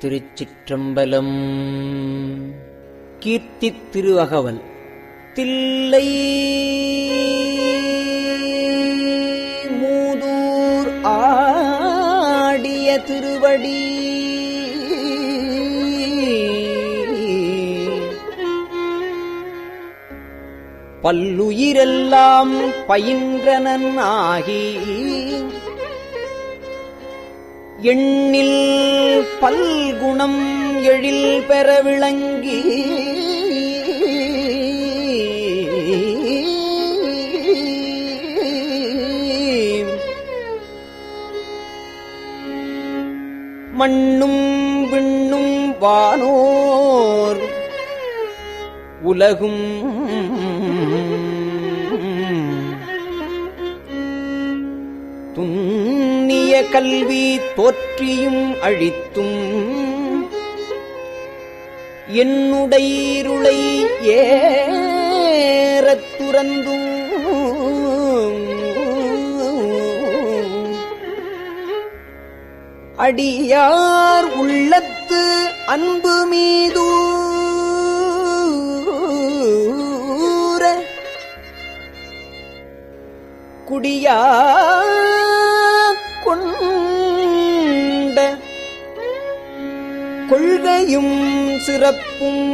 திருச்சிற்றம்பலம். கீர்த்தி திருஅகவல். தில்லை மூதூர் ஆடிய திருவடி பல்லுயிரெல்லாம் பயின்றனன் ஆகி எண்ணில் பல்குணம் எழில் பெற விளங்கி மண்ணும் விண்ணும் வானோர் உலகும் துன்னிய கல்வி தோற்றியும் அழித்தும் என்னுடையிருளை ஏறத் துறந்தும் அடியார் உள்ளத்து அன்பு மீதூர குடியா கொண்ட கொள்கையும் சிறப்பும்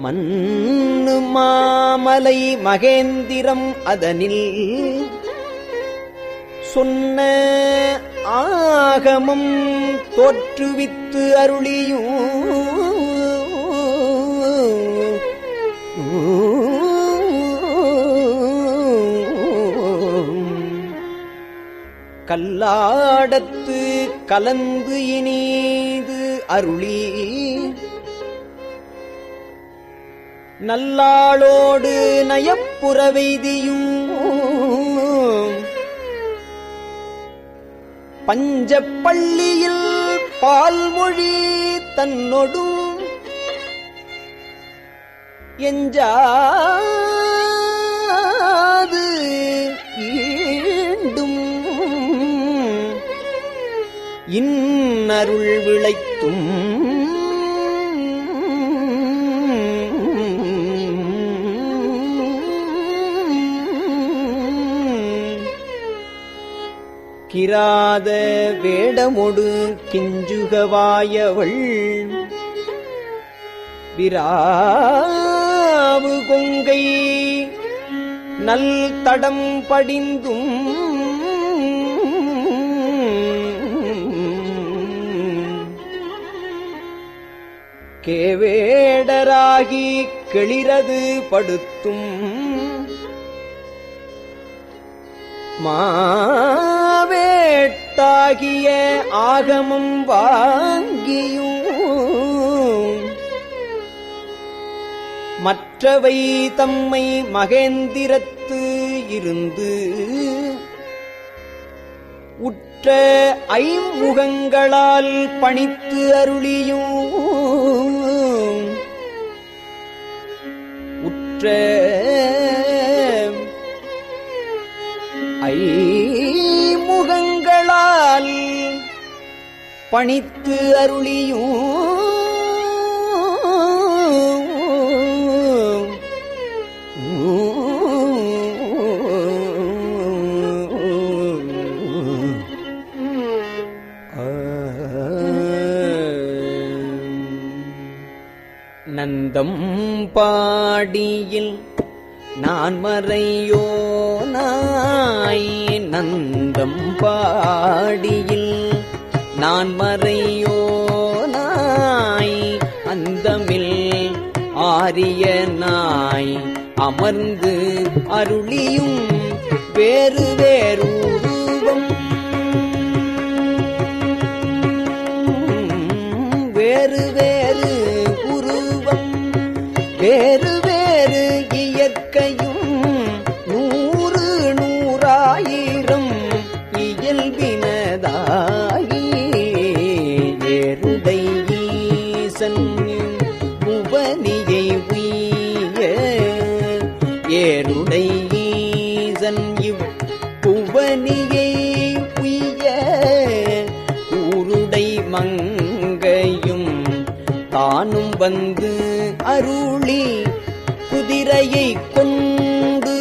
மன்னு மாமலை மகேந்திரம் அதனில் சொன்ன ஆகமம் தோற்றுவித்து அருளியும் கல்லாடத்து கலந்து இனிது அருளி நல்லாளோடு நயப்புறவெய்தியும் பஞ்சப்பள்ளியில் பால்மொழி தன்னொடும் எஞ்சாது ஈண்டும் இன்னருள் விளைத்தும் கிராத வேடமொடு கிஞ்சுகவாயவள் விராவு கொங்கை நல் தடம் படிந்தும் கேவேடராகி கெளிரது படுத்தும் மாவேட்டாகிய ஆகமம் வாங்கியும் மற்றவை தம்மை மகேந்திரத்து இருந்து உற்ற ஐமுகங்களால் பணித்து அருளியும் உற்ற ஐமுகங்களால் பணித்து அருளியும் நந்தம் பாடியில் நான் மறையோனாய் நந்தம் பாடியில் நான் மறையோனாய் அந்தமில் ஆரியனாய் அமர்ந்து அருளியும் வேறு வேறுருவம் வேறு வேறு உருவம் வேறு வேறு இயற்கையும் நூறு நூறாயிரம் இயல்பினதாகி ஏருடை ஈசன் புவனியை உய்ய ஏருடை ஈசன் இவ் புவனியை உய்ய தானும் வந்து அருளி குதிரையை கொண்டு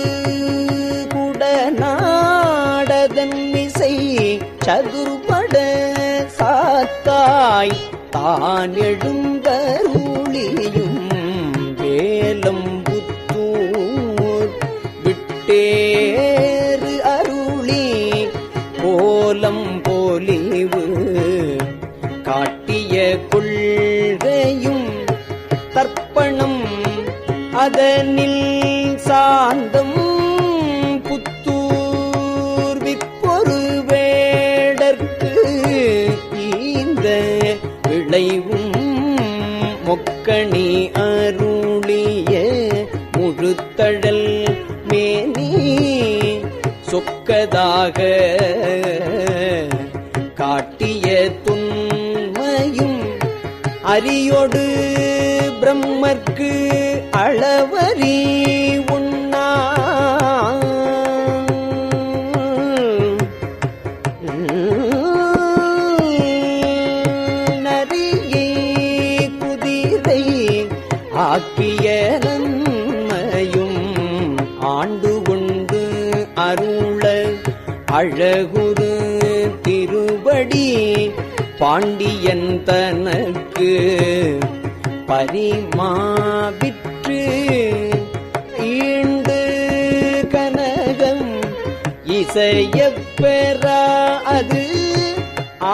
குடநாடதன் மிசை சதுர்பட சாத்தாய் தான் எழுந்தருளியும் வேலம் புத்தூர் விட்டேறு அருளி கோலம் போலிவு காட்டிய கொள்கையும் தர்ப்பணம் அதனில் சாந்தம் புத்தூர் விப்பொரு வேடற்கு இந்த விளைவும் மொக்கணி அருளிய முழுத்தழல் மேனி சொக்கதாக காட்டிய துன்மையும் அரியோடு பிரம்மர்க்கு அளவறி உண்ணா நரியை குதிரை ஆக்கிய நன்மையும் ஆண்டு கொண்டு அருள அழகுரு திருவடி பாண்டியன் தனக்கு பரிமாவிற்று ஈண்டு கனகம் இசையப் பெறா அது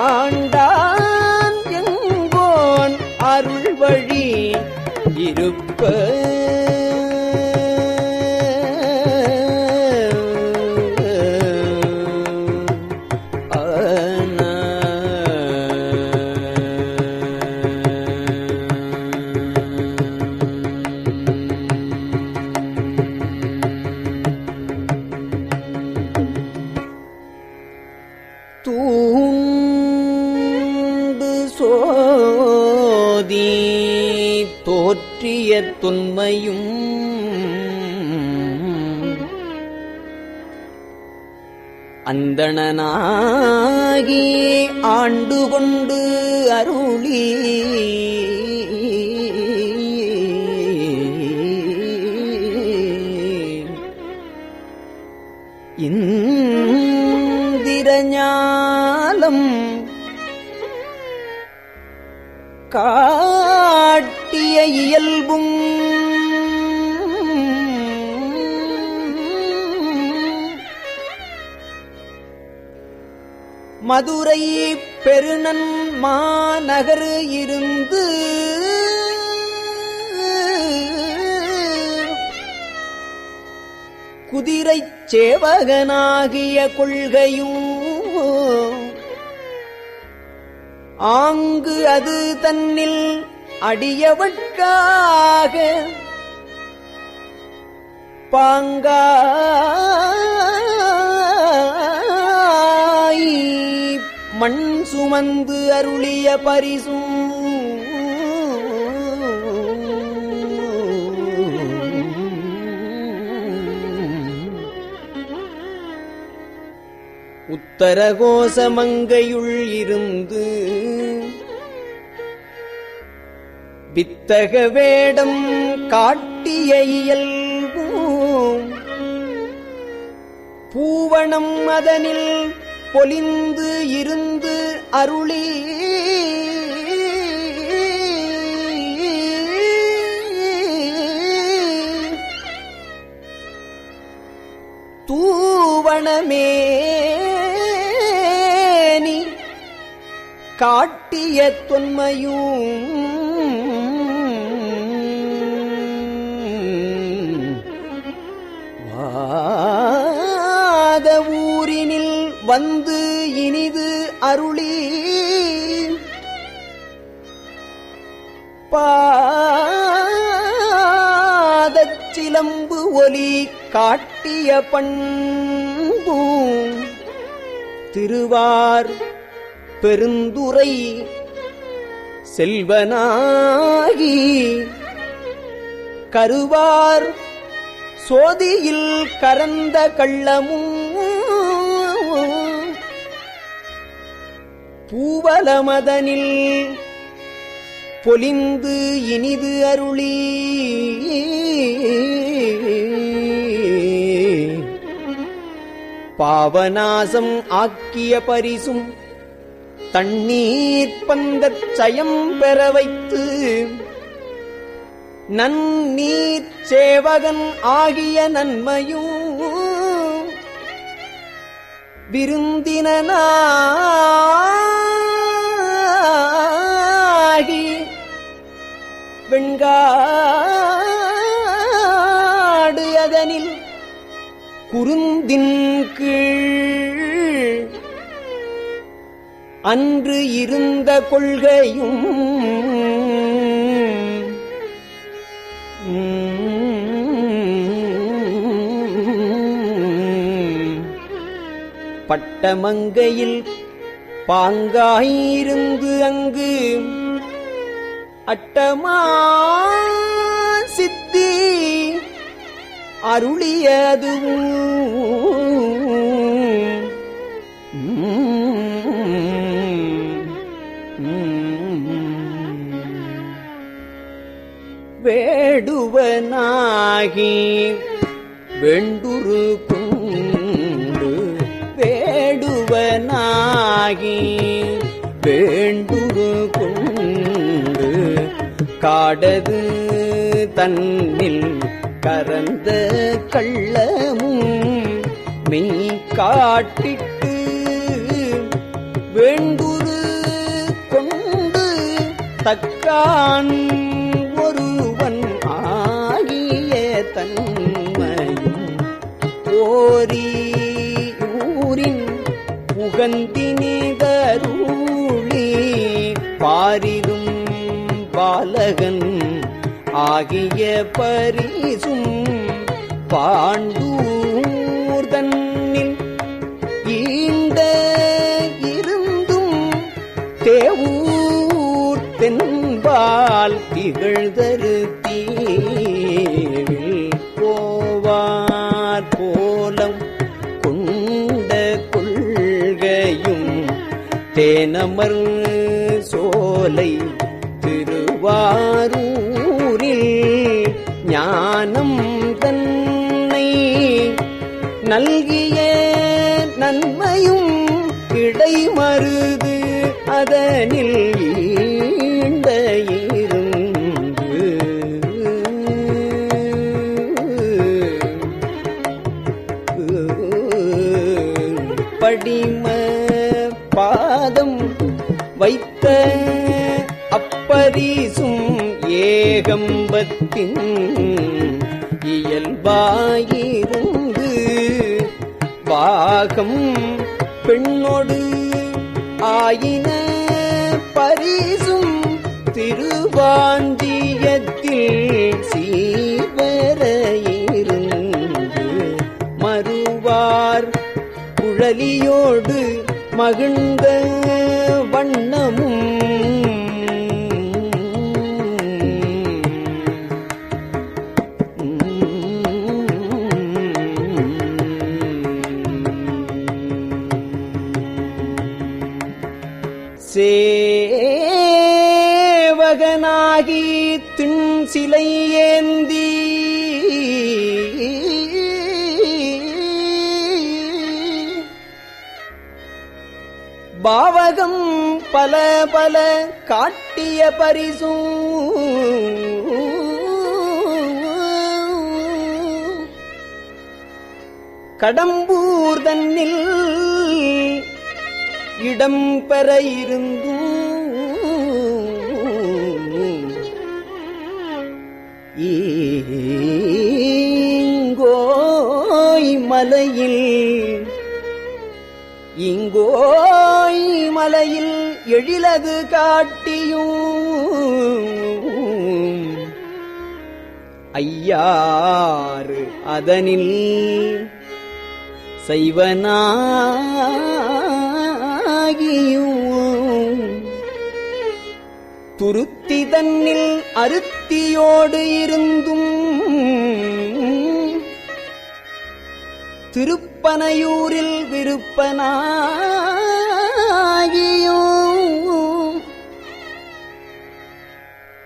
ஆண்டான் எங்கோன் அருள் வழி இருப்ப தூண்டு சோதி தோற்றிய தொன்மையும் அந்தணனாகி ஆண்டு கொண்டு அருளி இந்திரஞாலம் காட்டிய இயல்பும் மதுரை பெருநன் மாநகர் இருந்து குதிரைச் சேவகனாகிய கொள்கையும் ஆங்கு அது தன்னில் அடியவட்காக பாங்காய் மண் சுமந்து அருளிய பரிசும் உத்தரகோசமங்கையுள் இருந்து வித்தக வேடம் காட்டிய இயல்பும் பூவணம் அதனில் பொலிந்து இருந்து அருளி தூவணமே காட்டிய தொன்மையும் வாத ஊரினில் வந்து இனிது அருளி பாதச்சிலம்பு ஒலி காட்டிய பண்பும் திருவார் பெருந்துரை செல்வனாகி கருவார் சோதியில் கரந்த கள்ளமும் பூவலமதனில் பொலிந்து இனிது அருளி பாவநாசம் ஆக்கிய பரிசும் தண்ணீர் பந்தச் சயம் பெற வைத்து நன்னீர் சேவகன் ஆகிய நன்மையும் விருந்தினாகி வெண்காடு அதனில் குருந்தின் கீழ் அன்று இருந்த கொள்கையும் பட்டமங்கையில் பாங்காயிருந்து அங்கு அட்டமா சித்தி அருளியதுவும் வேடுவனாகி வெண்டுரு குண்டு வேடுவனாகி வேண்டுரு குண்டு காடது தன்னில் கரந்த கள்ளமும் மெய் காட்டிட்டு வேண்டுரு கொண்டு தக்கான் ஒருவன் ஆகிய தன்மையும் ஓரி ஊரின் உகந்தினிதருளி பாரிதும் பாலகன் ஆகிய பரிசும் பாண்டூர் தன்னில் ஈண்ட இருந்தும் தேவூர் தென்பால் திகழ்தரு தீவில் போவார் போலம் கொண்ட கொள்கையும் தேனமர் சோலை திருவாரூரில் ஞானம் தன்னை நல்கிய நன்மையும் கிடைமருது அதனில் ஈண்ட இருந்து படிம பாதம் வைத்த அப்பரிசும் ஏகம்பத்தின் இயல்பாயிருந்து பாகம் பெண்ணோடு ஆயின பரிசும் திருவாஞ்சியத்தில் சீவர இருந்து மறுவார் குழலியோடு மகிழ்ந்த வண்ணமும் சேவகனாகி திண் சிலை ஏந்தி பாவகம் பல பல காட்டிய பரிசும் கடம்பூர் தன்னில் இடம் பெற இருந்தும் இங்கோய் மலையில் எழிலது காட்டியும் ஐயாறு அதனில் சைவனாகியும் துருத்தி தன்னில் அருத்தியோடு இருந்தும் திருப்பனையூரில் விருப்பனாகியும்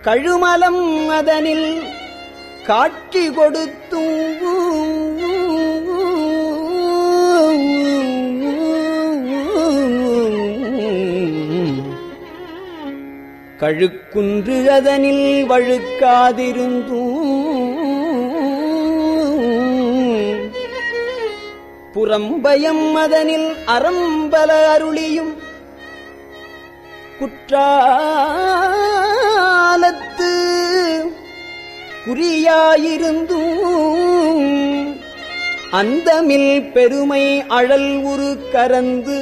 கழுமலம் அதனில் காட்சி கொடுத்தும் கழுக்குன்று அதனில் வழுக்காதிருந்தும் புறம்பயம் அதனில் அறம்பல அருளியும் குற்றாலத்து குறியாயிருந்தும் அந்தமில் பெருமை அழல் உரு கரந்து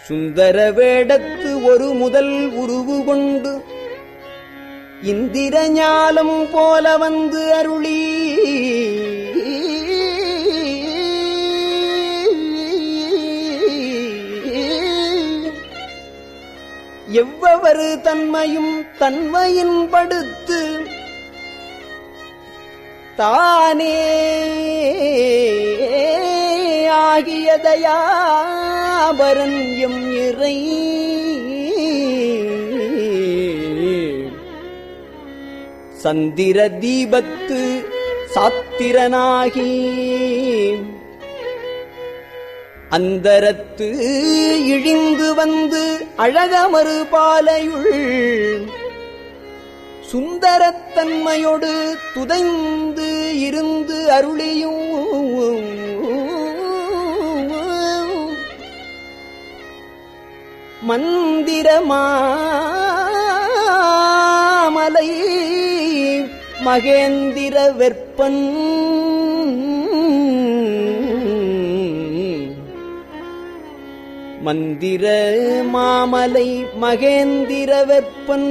சுந்தர வேடத்து ஒரு முதல் உருவு கொண்டு இந்திர ஞாலம் போல வந்து அருளி எவ்வவர் தன்மையும் தன்மையின் படுத்து தானே ஆகியதையாபரன் எம் இறை சந்திர தீபத்து சாத்திரனாகி அந்தரத்து இழிந்து வந்து அழகமறு பாலையுள் சுந்தரத்தன்மையோடு துதைந்து இருந்து அருளியும் மந்திரமாமலை மகேந்திர வெற்பன் மந்திர மாமலை மகேந்திர வெப்பன்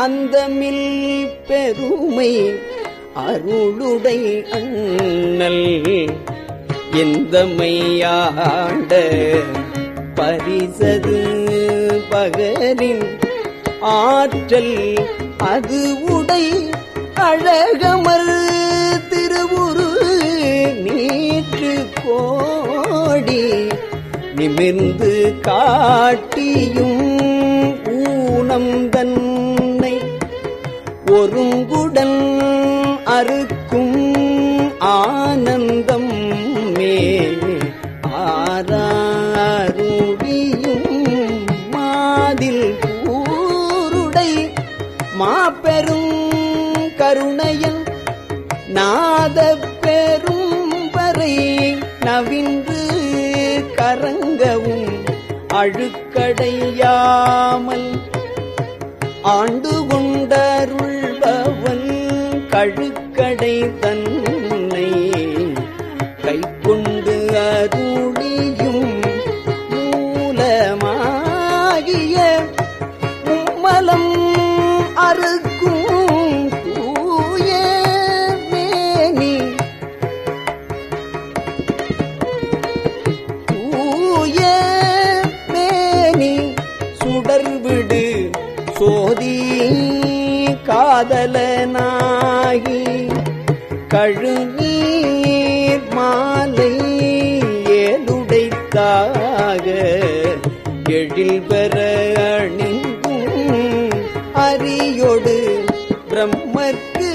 அந்தமில் பெருமை அருளுடை அண்ணல் எந்தமையாண்ட பரிசது பகரின் ஆற்றல் அது உடை அழகமர் திருவுரு நீற்று கோடி நிமிர்ந்து காட்டியும் ஊனம் தன்னை ஒருங்குடன் அறுக்கும் ஆனந்தம் மே ஆராருடியும் மாதில் கூருடை மாபெரும் கருணையன் நாத பெரும் வரை நவின்று கரங்கவும் அழுக்கடையாமல் ஆண்டு கொண்டருள்பவன் கழுக்கடை தன்னை கைக்கொண்டு அருளியும் மூலமாகிய மும்மலம் அறுக்கும் தூய மேனி சுடர்விடு சோதி காதலனாகி கழுநீர் மாலை ஏலுடைத்தாக எழில் பெற அணிந்தும் அரியொடு பிரம்மற்கு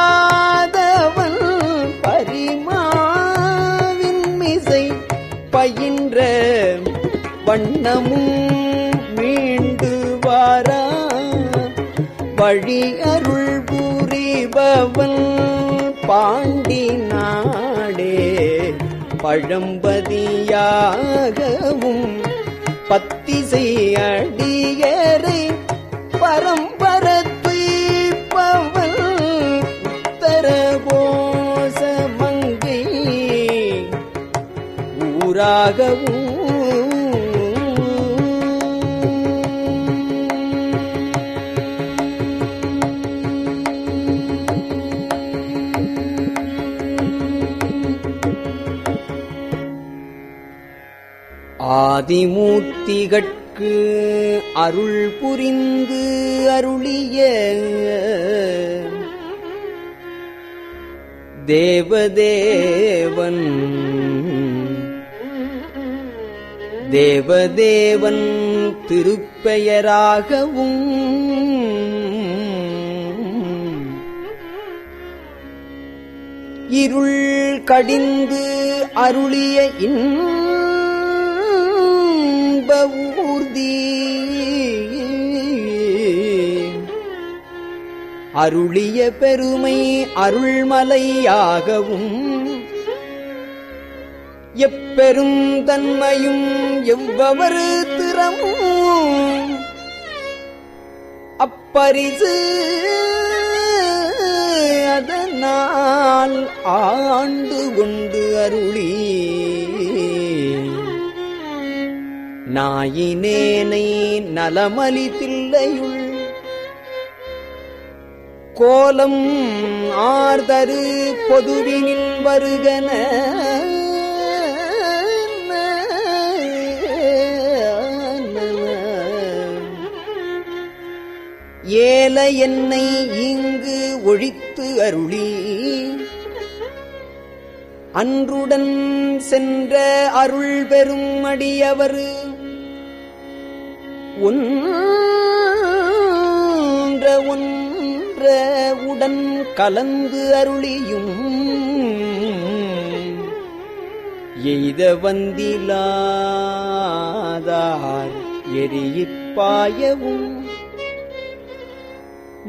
அளவறியாதவன் பரிமாவின் மிசை பயின்ற வண்ணமும் மீண்டு வாரா வழி அருள் புரிபவன் பாண்டி நாடே பழம்பதியாகவும் பத்திசை அடியரை பரம்பரத்து பவன் உத்தர கோச மங்கை ஊராகவும் ஆதிமூர்த்திகட்கு அருள் புரிந்து அருளிய தேவதேவன் தேவதேவன் திருப்பெயராகவும் இருள் கடிந்து அருளிய இன்ப ஊர்தி அருளிய பெருமை அருள்மலையாகவும் எப்பெரும் தன்மையும் எவ்வவரு திறமும் அப்பரிசு அதனால் ஆண்டு கொண்டு அருளி நாயினேனை நலமலி தில்லையுள் கோலம் ஆர்தரு பொதுவினில் வருகன ஏல என்னை இங்கு ஒழித்து அருளி அன்றுடன் சென்ற அருள் பெரும் அடியவர் ஒன்ற உடன் கலந்து அருளியும் எய்த வந்திலாதார் எரியிப்பாயவும்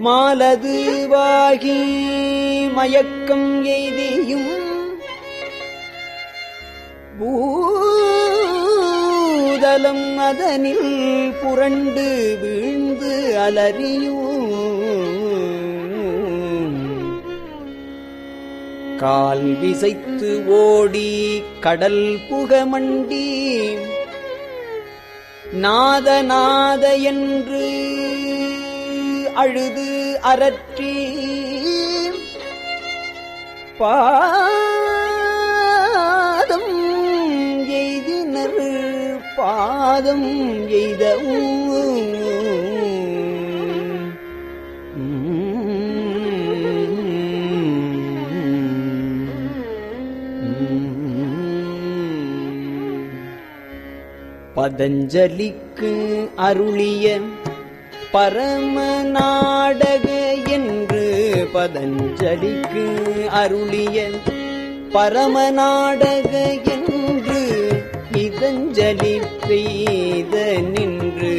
மாலது வாகி மயக்கம் எய்தியும் பூதலம் அதனில் புரண்டு வீழ்ந்து அலறியும் கால் விசைத்து ஓடி கடல் புகமண்டி நாத நாத என்று அழுது அரற்றி பாதம் எய்தினர் பாதம் எய்தவும் பதஞ்சலிக்கு அருளிய பரம நாடக என்று பதஞ்சலிக்கு அருளிய பரம நாடக என்று இதஞ்சலி பெய்த நின்று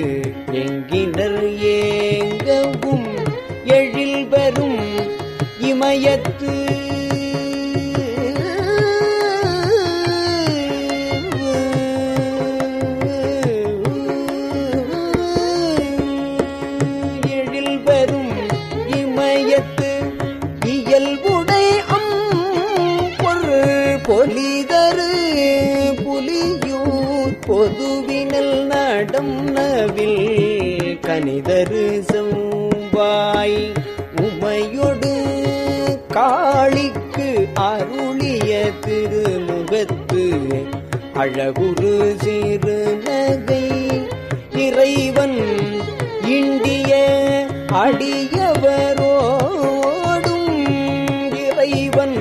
எங்கினர் ஏங்கவும் எழில் பெறும் இமயத்து பொலிதரு புலியூர் பொதுவினல் நடம் நவில் கனிதரு செவ்வாய் உமையொடு காளிக்கு அருளிய திருமுகத்து அழகுரு சிறு நகை இறைவன் இண்டிய அடியவரோடும் இறைவன்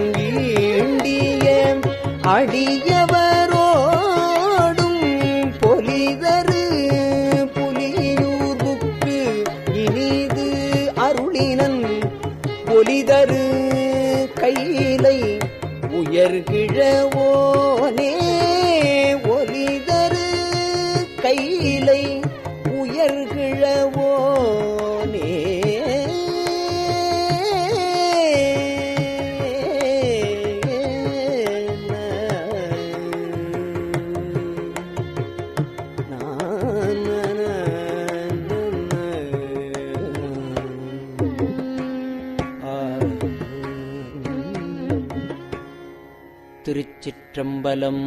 அடியவரோடும் பொலிதரு புலியூர்புக்கு இனிது அருளினன் பொலிதரு கைலை உயர்கிழவோனே ஒலிதரு கைலை உயர்கிழவோனே திருச்சிற்றம்பலம்.